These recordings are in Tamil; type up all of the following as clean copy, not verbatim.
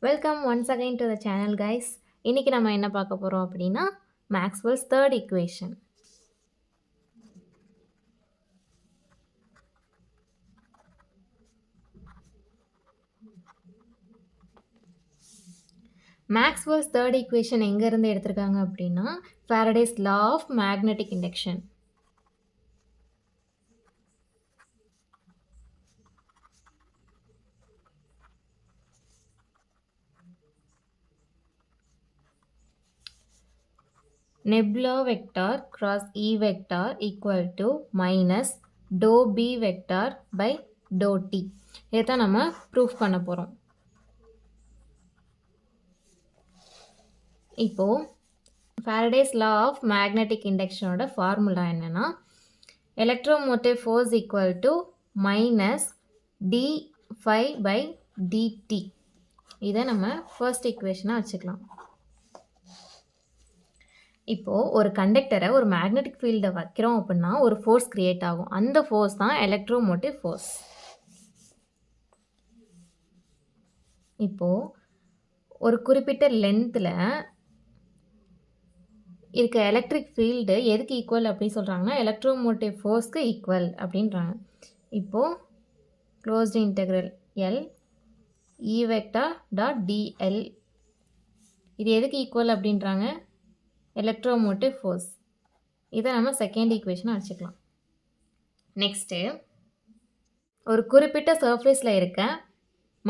Welcome once again to the channel guys. இன்னைக்கு நம்ம என்ன பார்க்க போகிறோம் அப்படின்னா Maxwell's third equation. Maxwell's third equation எங்கேருந்து எடுத்திருக்காங்க அப்படின்னா Faraday's law of magnetic induction. Nebula vector cross E vector equal to minus dou B vector by dou T. இதைத்தான் நம்ம ப்ரூஃப் பண்ண போகிறோம். இப்போது ஃபாரடேஸ் லா ஆஃப் மேக்னெட்டிக் இண்டக்ஷனோட ஃபார்முலா என்னென்னா electromotive force equal to minus d phi by dt. இதை நம்ம ஃபர்ஸ்ட் ஈக்குவேஷனாக வச்சுக்கலாம். இப்போது ஒரு கண்டக்டரை ஒரு மேக்னெட்டிக் ஃபீல்டை வைக்கிறோம் அப்படின்னா ஒரு ஃபோர்ஸ் க்ரியேட் ஆகும். அந்த ஃபோர்ஸ் தான் எலக்ட்ரோமோட்டிவ் ஃபோர்ஸ். இப்போது ஒரு குறிப்பிட்ட லென்த்தில் இருக்க எலக்ட்ரிக் ஃபீல்டு எதுக்கு ஈக்குவல் அப்படின்னு சொல்கிறாங்கன்னா எலக்ட்ரோமோட்டிவ் ஃபோர்ஸ்க்கு ஈக்குவல் அப்படின்றாங்க. இப்போது closed integral L E vector dot dl இது எதுக்கு ஈக்குவல் அப்படின்றாங்க எலக்ட்ரோமோட்டிவ் ஃபோர்ஸ். இதை நம்ம செகண்ட் ஈக்குவேஷனாக வச்சுக்கலாம். நெக்ஸ்ட்டு ஒரு குறிப்பிட்ட சர்ஃபேஸில் இருக்க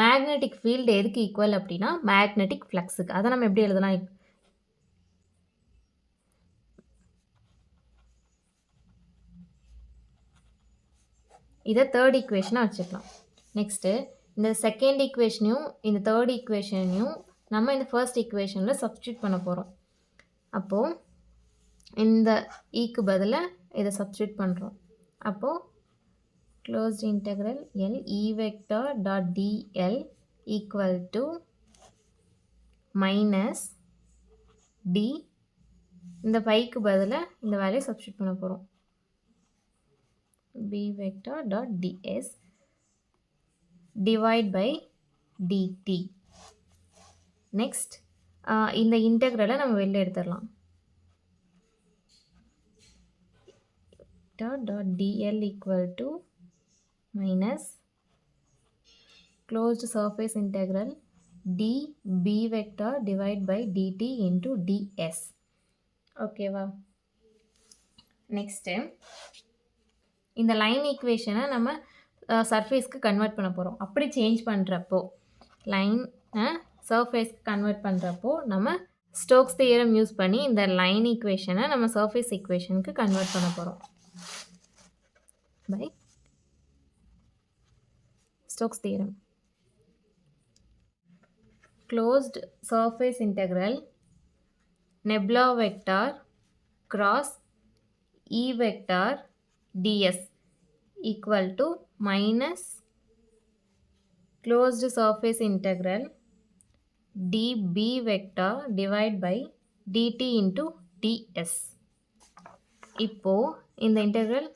மேக்னெட்டிக் ஃபீல்டு எதுக்கு ஈக்குவல் அப்படின்னா மேக்னெட்டிக் ஃப்ளக்ஸுக்கு. அதை நம்ம எப்படி எழுதலாம்? இதை தேர்ட் ஈக்குவேஷனாக வச்சுக்கலாம். நெக்ஸ்ட்டு இந்த செகண்ட் ஈக்குவேஷனையும் இந்த தேர்ட் ஈக்குவேஷனையும் நம்ம இந்த ஃபர்ஸ்ட் ஈக்குவேஷனில் சப்ஸ்டியூட் பண்ண போகிறோம். அப்போது இந்த ஈக்கு பதிலாக இதை சப்ஸ்டியூட் பண்ணுறோம். அப்போது closed integral L E vector dot dl equal to minus d, இந்த பைக்கு பதிலாக இந்த வேல்யூ சப்ஸ்டியூட் பண்ண போகிறோம். B vector dot ds divide by dt. Next இந்த இன்டெக்ரலை நம்ம வெளில எடுத்துடலாம். dot dl equal to minus closed surface integral db vector divide by dt into ds. ஓகேவா? நெக்ஸ்ட்டு இந்த லைன் ஈக்குவேஷனை நம்ம சர்ஃபேஸ்க்கு கன்வெர்ட் பண்ண போகிறோம். அப்படி சேஞ்ச் பண்ணுறப்போ லைனை சர்ஃபேஸ்க்கு கன்வெர்ட் பண்ணுறப்போ நம்ம ஸ்டோக்ஸ் தியரம் யூஸ் பண்ணி இந்த லைன் ஈக்குவேஷனை நம்ம சர்ஃபேஸ் ஈக்குவேஷனுக்கு கன்வெர்ட் பண்ண போகிறோம். by Stokes theorem. Closed surface integral nebula vector cross E vector ds equal to minus closed surface integral db vector divided by dt into ds. இப்போது இந்த இன்டெக்ரல்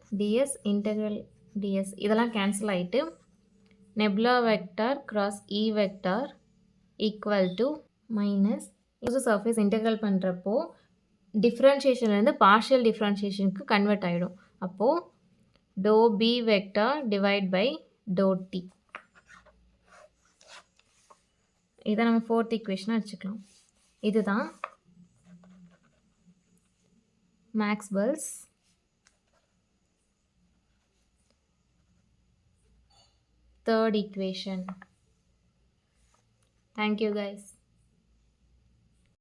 டிஎஸ் இதெல்லாம் கேன்சல் ஆகிட்டு nebula vector cross E vector equal to minus use surface integral பண்ணுறப்போ டிஃப்ரென்ஷியேஷன்லேருந்து பார்ஷியல் டிஃப்ரென்ஷியேஷனுக்கு கன்வெர்ட் ஆகிடும். அப்போது doh B vector divide by doh t. இதை நம்ம ஃபோர்த் ஈக்குவேஷனாக வச்சுக்கலாம். இதுதான் Maxwell's third equation. Thank you guys.